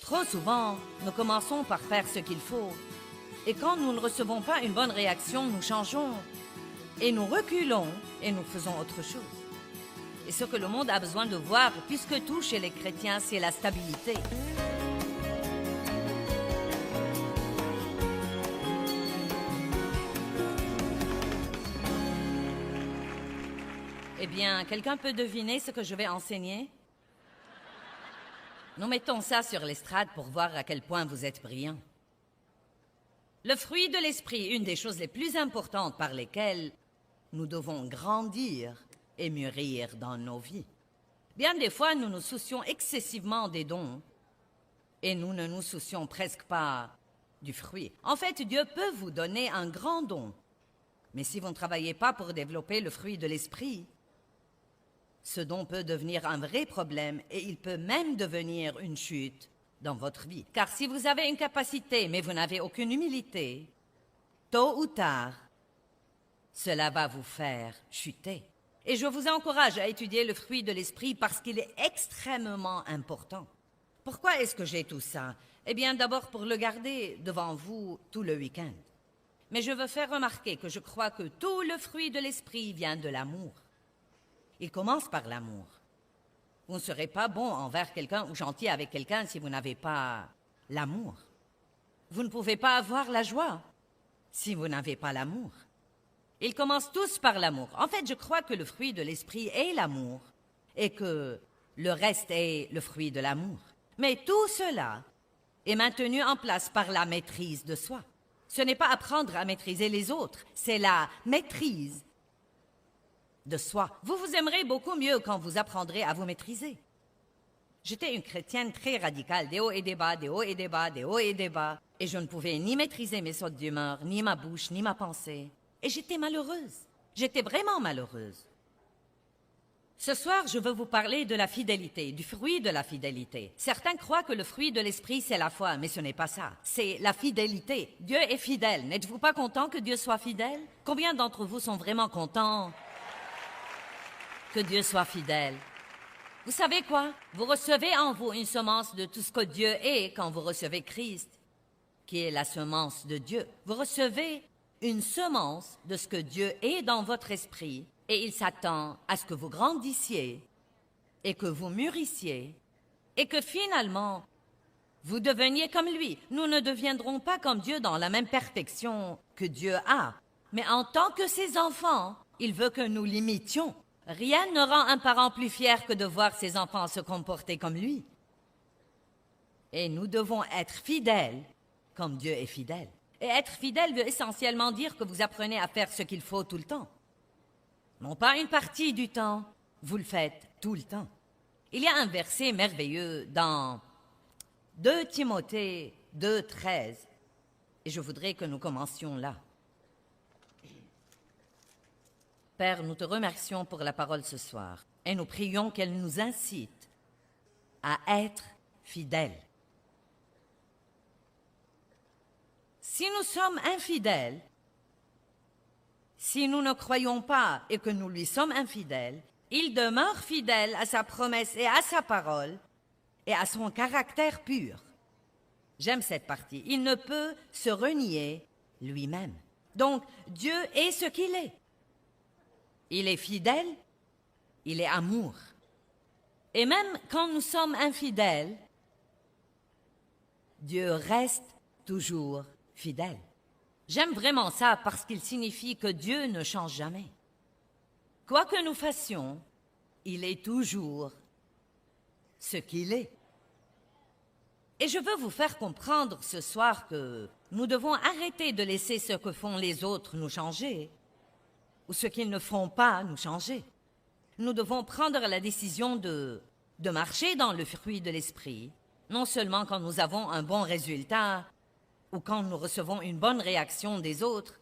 Trop souvent, nous commençons par faire ce qu'il faut. Et quand nous ne recevons pas une bonne réaction, nous changeons. Et nous reculons et nous faisons autre chose. Et ce que le monde a besoin de voir, puisque tout chez les chrétiens, c'est la stabilité. Eh bien, quelqu'un peut deviner ce que je vais enseigner? Nous mettons ça sur l'estrade pour voir à quel point vous êtes brillants. Le fruit de l'esprit, une des choses les plus importantes par lesquelles nous devons grandir et mûrir dans nos vies. Bien des fois, nous nous soucions excessivement des dons et nous ne nous soucions presque pas du fruit. En fait, Dieu peut vous donner un grand don, mais si vous ne travaillez pas pour développer le fruit de l'esprit, ce don peut devenir un vrai problème et il peut même devenir une chute dans votre vie. Car si vous avez une capacité, mais vous n'avez aucune humilité, tôt ou tard, cela va vous faire chuter. Et je vous encourage à étudier le fruit de l'esprit parce qu'il est extrêmement important. Pourquoi est-ce que j'ai tout ça? Eh bien, d'abord pour le garder devant vous tout le week-end. Mais je veux faire remarquer que je crois que tout le fruit de l'esprit vient de l'amour. Il commence par l'amour. Vous ne serez pas bon envers quelqu'un ou gentil avec quelqu'un si vous n'avez pas l'amour. Vous ne pouvez pas avoir la joie si vous n'avez pas l'amour. Ils commencent tous par l'amour. En fait, je crois que le fruit de l'esprit est l'amour et que le reste est le fruit de l'amour. Mais tout cela est maintenu en place par la maîtrise de soi. Ce n'est pas apprendre à maîtriser les autres, c'est la maîtrise de soi. Vous vous aimerez beaucoup mieux quand vous apprendrez à vous maîtriser. J'étais une chrétienne très radicale, des hauts et des bas, des hauts et des bas, des hauts et des bas. Et je ne pouvais ni maîtriser mes sautes d'humeur, ni ma bouche, ni ma pensée. Et j'étais malheureuse. J'étais vraiment malheureuse. Ce soir, je veux vous parler de la fidélité, du fruit de la fidélité. Certains croient que le fruit de l'esprit, c'est la foi, mais ce n'est pas ça. C'est la fidélité. Dieu est fidèle. N'êtes-vous pas content que Dieu soit fidèle? Combien d'entre vous sont vraiment contents que Dieu soit fidèle? Vous savez quoi? Vous recevez en vous une semence de tout ce que Dieu est quand vous recevez Christ, qui est la semence de Dieu. Vous recevez une semence de ce que Dieu est dans votre esprit et il s'attend à ce que vous grandissiez et que vous mûrissiez et que finalement, vous deveniez comme lui. Nous ne deviendrons pas comme Dieu dans la même perfection que Dieu a, mais en tant que ses enfants, il veut que nous l'imitions. Rien ne rend un parent plus fier que de voir ses enfants se comporter comme lui. Et nous devons être fidèles comme Dieu est fidèle. Et être fidèle veut essentiellement dire que vous apprenez à faire ce qu'il faut tout le temps. Non pas une partie du temps, vous le faites tout le temps. Il y a un verset merveilleux dans 2 Timothée 2,13, et je voudrais que nous commencions là. Père, nous te remercions pour la parole ce soir, et nous prions qu'elle nous incite à être fidèles. Si nous sommes infidèles, si nous ne croyons pas et que nous lui sommes infidèles, il demeure fidèle à sa promesse et à sa parole et à son caractère pur. J'aime cette partie. Il ne peut se renier lui-même. Donc, Dieu est ce qu'il est. Il est fidèle, il est amour. Et même quand nous sommes infidèles, Dieu reste toujours fidèle. J'aime vraiment ça parce qu'il signifie que Dieu ne change jamais. Quoi que nous fassions, il est toujours ce qu'il est. Et je veux vous faire comprendre ce soir que nous devons arrêter de laisser ce que font les autres nous changer, ou ce qu'ils ne font pas nous changer. Nous devons prendre la décision de marcher dans le fruit de l'esprit, non seulement quand nous avons un bon résultat ou quand nous recevons une bonne réaction des autres,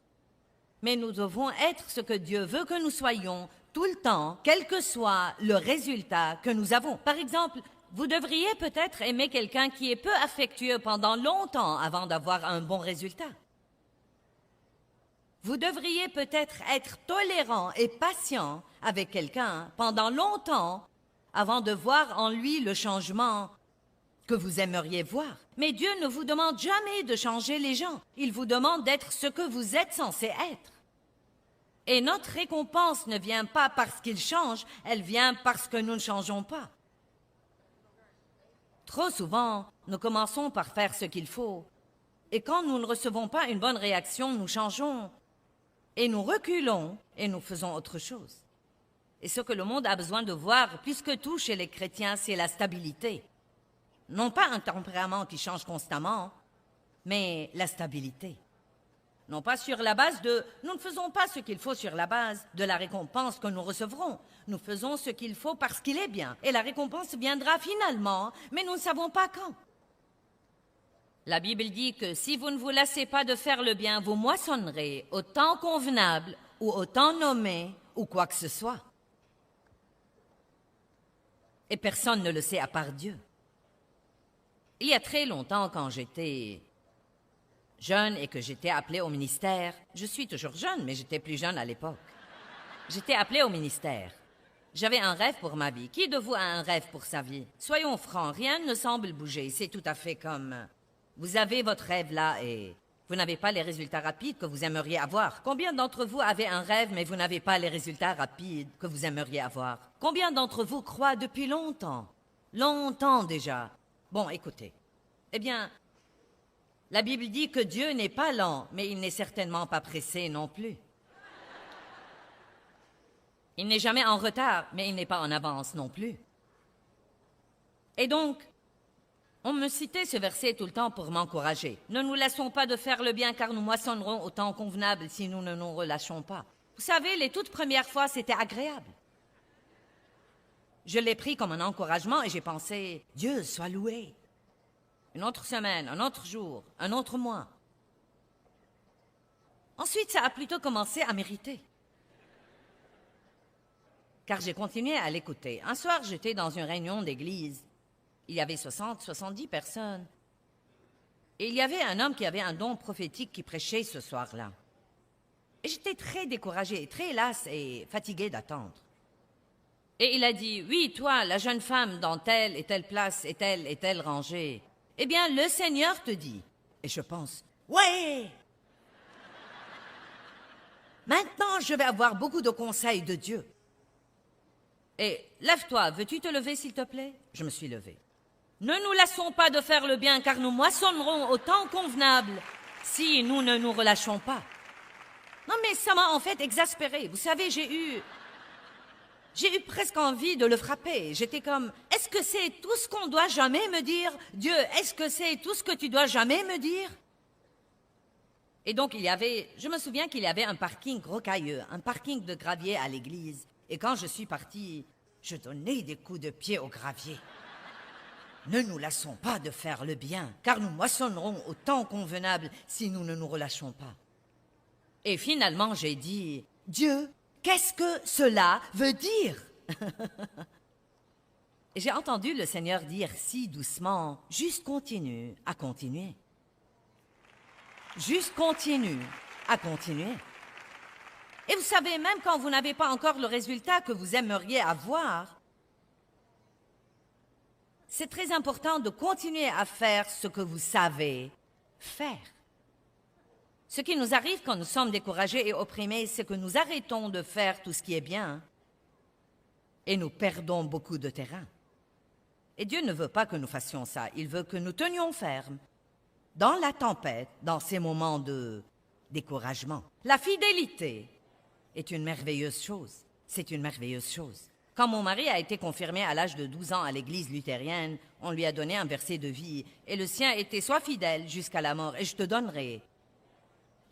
mais nous devons être ce que Dieu veut que nous soyons tout le temps, quel que soit le résultat que nous avons. Par exemple, vous devriez peut-être aimer quelqu'un qui est peu affectueux pendant longtemps avant d'avoir un bon résultat. Vous devriez peut-être être tolérant et patient avec quelqu'un pendant longtemps avant de voir en lui le changement que vous aimeriez voir. Mais Dieu ne vous demande jamais de changer les gens. Il vous demande d'être ce que vous êtes censé être. Et notre récompense ne vient pas parce qu'il change, elle vient parce que nous ne changeons pas. Trop souvent, nous commençons par faire ce qu'il faut. Et quand nous ne recevons pas une bonne réaction, nous changeons. Et nous reculons et nous faisons autre chose. Et ce que le monde a besoin de voir, plus que tout chez les chrétiens, c'est la stabilité. Non pas un tempérament qui change constamment, mais la stabilité. Non pas sur la base de... Nous ne faisons pas ce qu'il faut sur la base de la récompense que nous recevrons. Nous faisons ce qu'il faut parce qu'il est bien. Et la récompense viendra finalement, mais nous ne savons pas quand. La Bible dit que si vous ne vous lassez pas de faire le bien, vous moissonnerez au temps convenable ou au temps nommé ou quoi que ce soit. Et personne ne le sait à part Dieu. Il y a très longtemps, quand j'étais jeune et que j'étais appelée au ministère, je suis toujours jeune, mais j'étais plus jeune à l'époque. J'étais appelée au ministère. J'avais un rêve pour ma vie. Qui de vous a un rêve pour sa vie? Soyons francs, rien ne semble bouger. C'est tout à fait comme... Vous avez votre rêve là et vous n'avez pas les résultats rapides que vous aimeriez avoir. Combien d'entre vous avez un rêve mais vous n'avez pas les résultats rapides que vous aimeriez avoir? Combien d'entre vous croient depuis longtemps? Longtemps déjà. Bon, écoutez. Eh bien, la Bible dit que Dieu n'est pas lent, mais il n'est certainement pas pressé non plus. Il n'est jamais en retard, mais il n'est pas en avance non plus. Et donc, on me citait ce verset tout le temps pour m'encourager. Ne nous laissons pas de faire le bien, car nous moissonnerons au temps convenable si nous ne nous relâchons pas. Vous savez, les toutes premières fois, c'était agréable. Je l'ai pris comme un encouragement et j'ai pensé, Dieu soit loué. Une autre semaine, un autre jour, un autre mois. Ensuite, ça a plutôt commencé à m'irriter. Car j'ai continué à l'écouter. Un soir, j'étais dans une réunion d'église. Il y avait 60, 70 personnes. Et il y avait un homme qui avait un don prophétique qui prêchait ce soir-là. Et j'étais très découragée, très lasse et fatiguée d'attendre. Et il a dit, oui, toi, la jeune femme dans telle et telle place et telle rangée. Eh bien, le Seigneur te dit. Et je pense, ouais! Maintenant, je vais avoir beaucoup de conseils de Dieu. Et lève-toi, veux-tu te lever, s'il te plaît? Je me suis levée. Ne nous lassons pas de faire le bien, car nous moissonnerons au temps convenable si nous ne nous relâchons pas. Non, mais ça m'a en fait exaspérée. Vous savez, j'ai eu presque envie de le frapper. J'étais comme, est-ce que c'est tout ce qu'on doit jamais me dire? Dieu, est-ce que c'est tout ce que tu dois jamais me dire? Et donc, je me souviens qu'il y avait un parking rocailleux, un parking de gravier à l'église. Et quand je suis partie, je donnais des coups de pied au gravier. Ne nous lassons pas de faire le bien, car nous moissonnerons au temps convenable si nous ne nous relâchons pas. Et finalement, j'ai dit, Dieu, qu'est-ce que cela veut dire? Et j'ai entendu le Seigneur dire si doucement, juste continue à continuer. Juste continue à continuer. Et vous savez, même quand vous n'avez pas encore le résultat que vous aimeriez avoir, c'est très important de continuer à faire ce que vous savez faire. Ce qui nous arrive quand nous sommes découragés et opprimés, c'est que nous arrêtons de faire tout ce qui est bien et nous perdons beaucoup de terrain. Et Dieu ne veut pas que nous fassions ça. Il veut que nous tenions ferme dans la tempête, dans ces moments de découragement. La fidélité est une merveilleuse chose. C'est une merveilleuse chose. Quand mon mari a été confirmé à l'âge de 12 ans à l'église luthérienne, on lui a donné un verset de vie, et le sien était « Sois fidèle jusqu'à la mort, et je te donnerai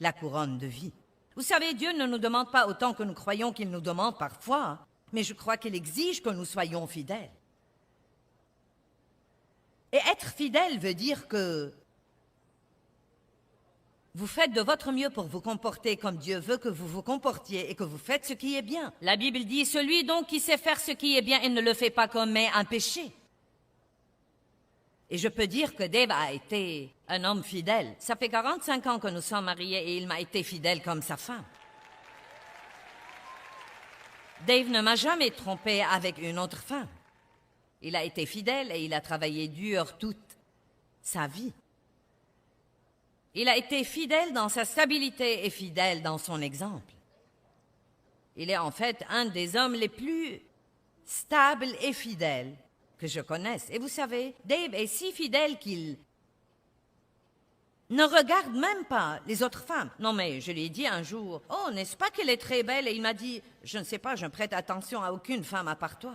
la couronne de vie ». Vous savez, Dieu ne nous demande pas autant que nous croyons qu'il nous demande parfois, mais je crois qu'il exige que nous soyons fidèles. Et être fidèle veut dire que vous faites de votre mieux pour vous comporter comme Dieu veut que vous vous comportiez et que vous faites ce qui est bien. La Bible dit, celui donc qui sait faire ce qui est bien et ne le fait pas commet un péché. Et je peux dire que Dave a été un homme fidèle. Ça fait 45 ans que nous sommes mariés et il m'a été fidèle comme sa femme. Dave ne m'a jamais trompé avec une autre femme. Il a été fidèle et il a travaillé dur toute sa vie. Il a été fidèle dans sa stabilité et fidèle dans son exemple. Il est en fait un des hommes les plus stables et fidèles que je connaisse. Et vous savez, Dave est si fidèle qu'il ne regarde même pas les autres femmes. Non mais je lui ai dit un jour, « Oh, n'est-ce pas qu'elle est très belle ?» Et il m'a dit, « Je ne sais pas, je ne prête attention à aucune femme à part toi. »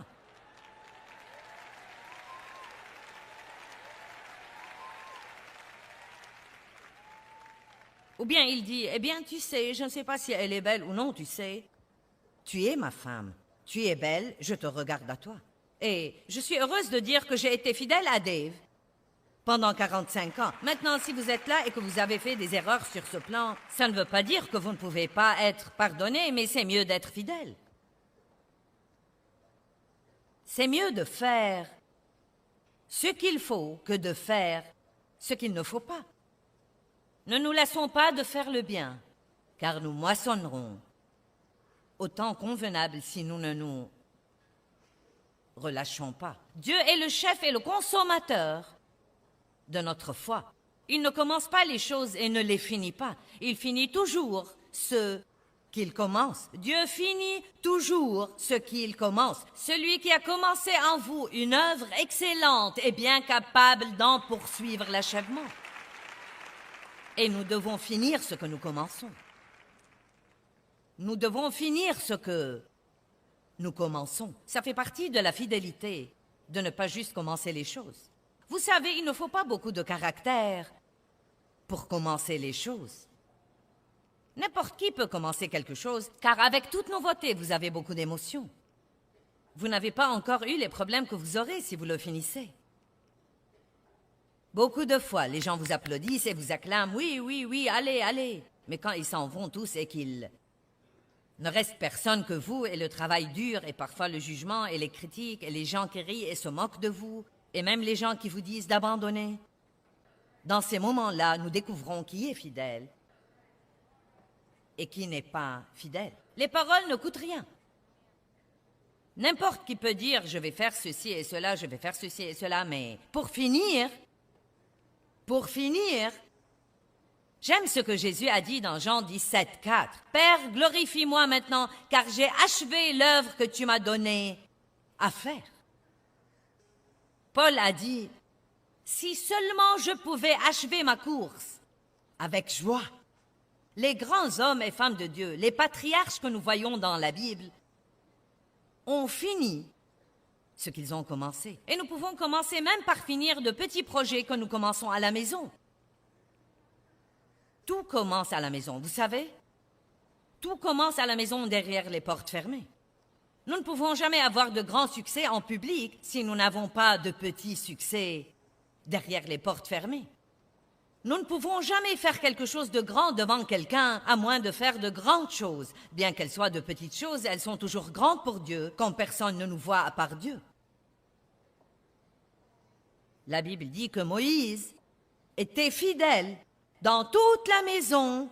Ou bien il dit, « Eh bien, tu sais, je ne sais pas si elle est belle ou non, tu sais. Tu es ma femme. Tu es belle, je te regarde à toi. » Et je suis heureuse de dire que j'ai été fidèle à Dave pendant 45 ans. Maintenant, si vous êtes là et que vous avez fait des erreurs sur ce plan, ça ne veut pas dire que vous ne pouvez pas être pardonné, mais c'est mieux d'être fidèle. C'est mieux de faire ce qu'il faut que de faire ce qu'il ne faut pas. Ne nous laissons pas de faire le bien, car nous moissonnerons au temps convenable si nous ne nous relâchons pas. Dieu est le chef et le consommateur de notre foi. Il ne commence pas les choses et ne les finit pas. Il finit toujours ce qu'il commence. Dieu finit toujours ce qu'il commence. Celui qui a commencé en vous une œuvre excellente est bien capable d'en poursuivre l'achèvement. Et nous devons finir ce que nous commençons. Nous devons finir ce que nous commençons. Ça fait partie de la fidélité, de ne pas juste commencer les choses. Vous savez, il ne faut pas beaucoup de caractère pour commencer les choses. N'importe qui peut commencer quelque chose, car avec toute nouveauté, vous avez beaucoup d'émotions. Vous n'avez pas encore eu les problèmes que vous aurez si vous le finissez. Beaucoup de fois, les gens vous applaudissent et vous acclament « Oui, oui, oui, allez, allez !» Mais quand ils s'en vont tous et qu'il ne reste personne que vous et le travail dur et parfois le jugement et les critiques et les gens qui rient et se moquent de vous et même les gens qui vous disent d'abandonner, dans ces moments-là, nous découvrons qui est fidèle et qui n'est pas fidèle. Les paroles ne coûtent rien. N'importe qui peut dire « Je vais faire ceci et cela, je vais faire ceci et cela », mais pour finir, j'aime ce que Jésus a dit dans Jean 17, 4. « Père, glorifie-moi maintenant, car j'ai achevé l'œuvre que tu m'as donnée à faire. » Paul a dit, « Si seulement je pouvais achever ma course avec joie. » Les grands hommes et femmes de Dieu, les patriarches que nous voyons dans la Bible, ont fini ce qu'ils ont commencé. Et nous pouvons commencer même par finir de petits projets que nous commençons à la maison. Tout commence à la maison, vous savez? Tout commence à la maison derrière les portes fermées. Nous ne pouvons jamais avoir de grands succès en public si nous n'avons pas de petits succès derrière les portes fermées. Nous ne pouvons jamais faire quelque chose de grand devant quelqu'un à moins de faire de grandes choses. Bien qu'elles soient de petites choses, elles sont toujours grandes pour Dieu quand personne ne nous voit à part Dieu. La Bible dit que Moïse était fidèle dans toute la maison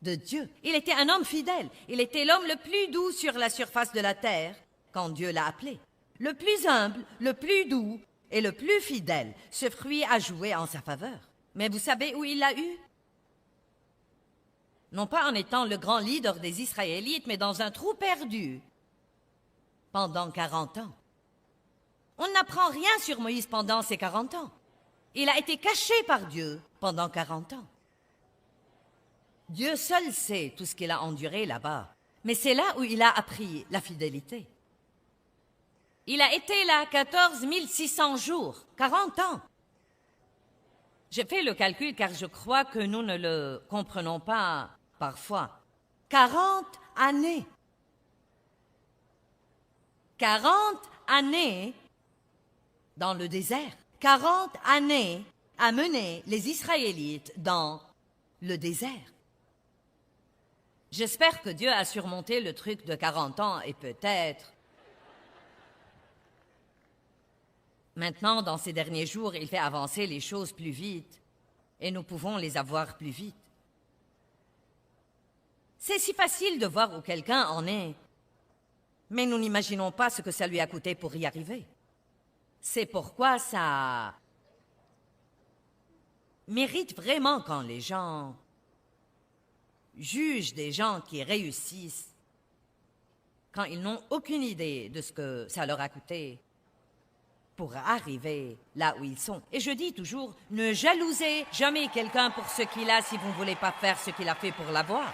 de Dieu. Il était un homme fidèle. Il était l'homme le plus doux sur la surface de la terre quand Dieu l'a appelé. Le plus humble, le plus doux et le plus fidèle. Ce fruit a joué en sa faveur. Mais vous savez où il l'a eu? Non pas en étant le grand leader des Israélites, mais dans un trou perdu pendant 40 ans. On n'apprend rien sur Moïse pendant ces 40 ans. Il a été caché par Dieu pendant 40 ans. Dieu seul sait tout ce qu'il a enduré là-bas, mais c'est là où il a appris la fidélité. Il a été là 14 600 jours, 40 ans. J'ai fait le calcul car je crois que nous ne le comprenons pas parfois. 40 années. 40 années dans le désert. 40 années à mener les Israélites dans le désert. J'espère que Dieu a surmonté le truc de 40 ans et peut-être maintenant, dans ces derniers jours, il fait avancer les choses plus vite et nous pouvons les avoir plus vite. C'est si facile de voir où quelqu'un en est, mais nous n'imaginons pas ce que ça lui a coûté pour y arriver. C'est pourquoi ça mérite vraiment quand les gens jugent des gens qui réussissent, quand ils n'ont aucune idée de ce que ça leur a coûté pour arriver là où ils sont. Et je dis toujours, ne jalousez jamais quelqu'un pour ce qu'il a si vous ne voulez pas faire ce qu'il a fait pour l'avoir.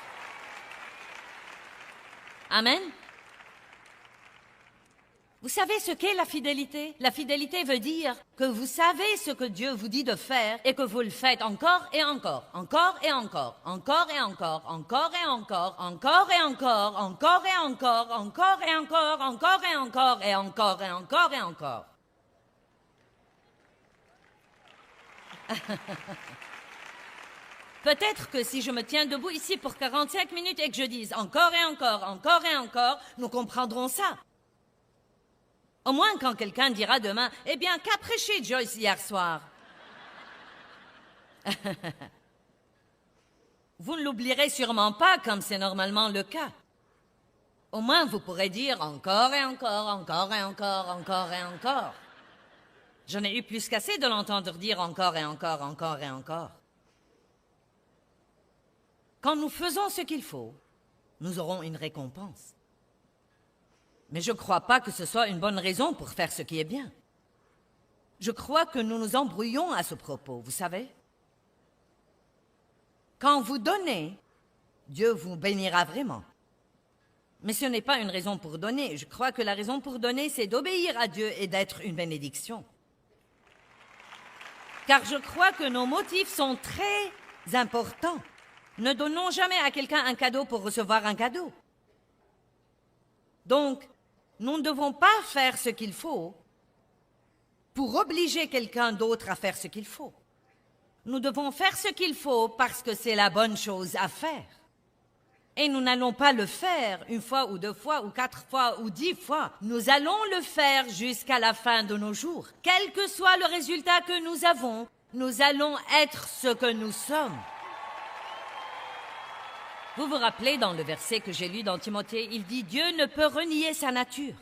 Amen. Vous savez ce qu'est la fidélité? La fidélité veut dire que vous savez ce que Dieu vous dit de faire et que vous le faites encore et encore, encore et encore, encore et encore, encore et encore, encore et encore, encore et encore, encore et encore, encore et encore et encore et encore et encore. Peut-être que si je me tiens debout ici pour 45 minutes et que je dise encore et encore, encore et encore, nous comprendrons ça. Au moins quand quelqu'un dira demain, « Eh bien, qu'a prêché Joyce hier soir ?» Vous ne l'oublierez sûrement pas comme c'est normalement le cas. Au moins vous pourrez dire encore et encore, encore et encore, encore et encore. J'en ai eu plus qu'assez de l'entendre dire encore et encore, encore et encore. Quand nous faisons ce qu'il faut, nous aurons une récompense. Mais je ne crois pas que ce soit une bonne raison pour faire ce qui est bien. Je crois que nous nous embrouillons à ce propos, vous savez. Quand vous donnez, Dieu vous bénira vraiment. Mais ce n'est pas une raison pour donner. Je crois que la raison pour donner, c'est d'obéir à Dieu et d'être une bénédiction. Car je crois que nos motifs sont très importants. Ne donnons jamais à quelqu'un un cadeau pour recevoir un cadeau. Donc, nous ne devons pas faire ce qu'il faut pour obliger quelqu'un d'autre à faire ce qu'il faut. Nous devons faire ce qu'il faut parce que c'est la bonne chose à faire. Et nous n'allons pas le faire une fois ou deux fois ou 4 fois ou 10 fois. Nous allons le faire jusqu'à la fin de nos jours. Quel que soit le résultat que nous avons, nous allons être ce que nous sommes. Vous vous rappelez dans le verset que j'ai lu dans Timothée, il dit « Dieu ne peut renier sa nature ».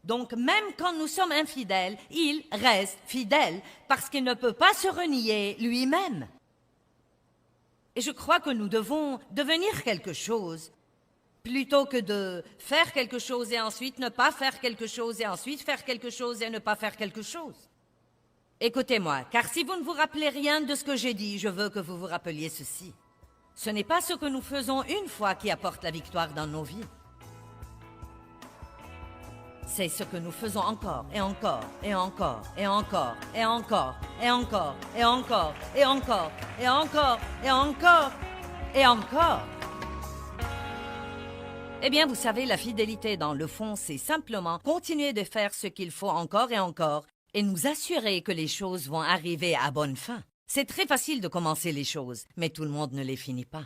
Donc même quand nous sommes infidèles, il reste fidèle parce qu'il ne peut pas se renier lui-même. Et je crois que nous devons devenir quelque chose plutôt que de faire quelque chose et ensuite ne pas faire quelque chose et ensuite faire quelque chose et ne pas faire quelque chose. Écoutez-moi, car si vous ne vous rappelez rien de ce que j'ai dit, je veux que vous vous rappeliez ceci. Ce n'est pas ce que nous faisons une fois qui apporte la victoire dans nos vies. C'est ce que nous faisons encore, et encore, et encore, et encore, et encore, et encore, et encore, et encore, et encore, et encore, et encore. Eh bien, vous savez, la fidélité, dans le fond, c'est simplement continuer de faire ce qu'il faut encore et nous assurer que les choses vont arriver à bonne fin. C'est très facile de commencer les choses, mais tout le monde ne les finit pas.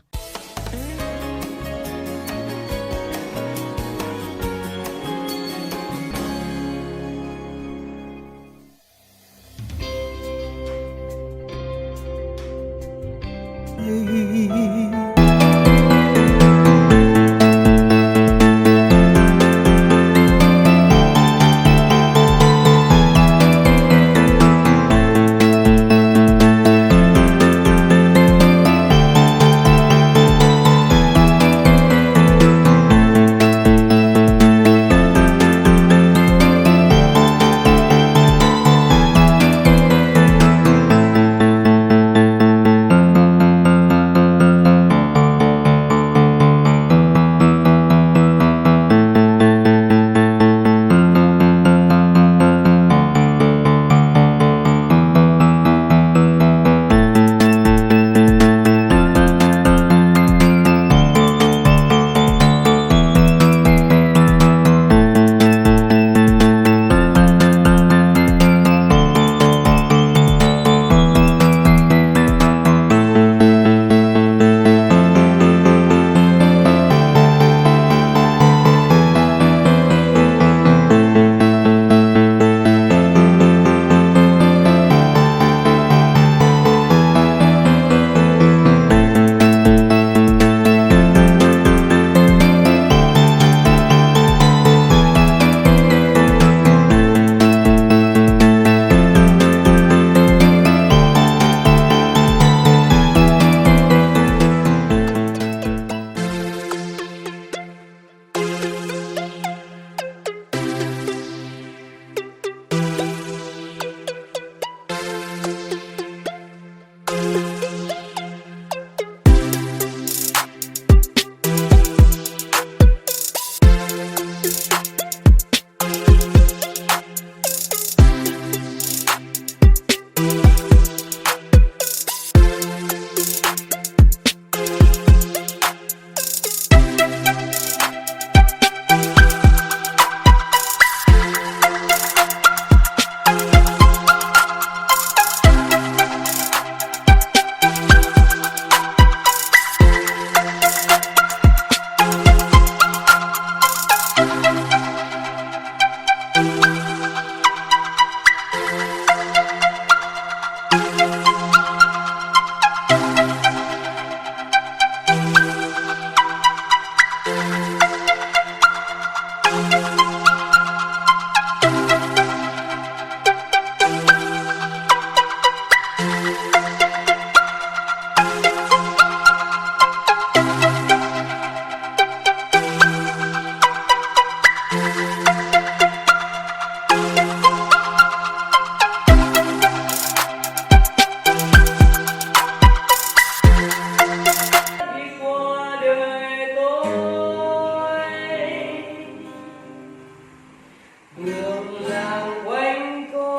đường làng quanh co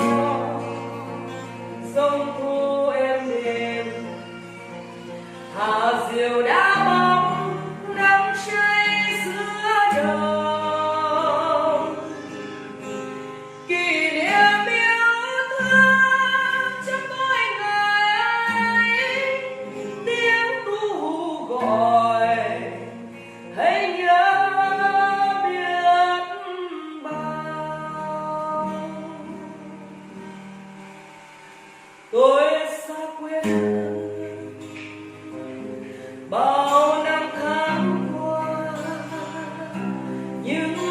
sông thu êm đềm hà diều đã bóng nắng cháy giữa đồng kỷ niệm yêu thương trong mỗi ngày tiếng ru gọi hãy nhớ biết bao tôi xa quê bao năm tháng qua những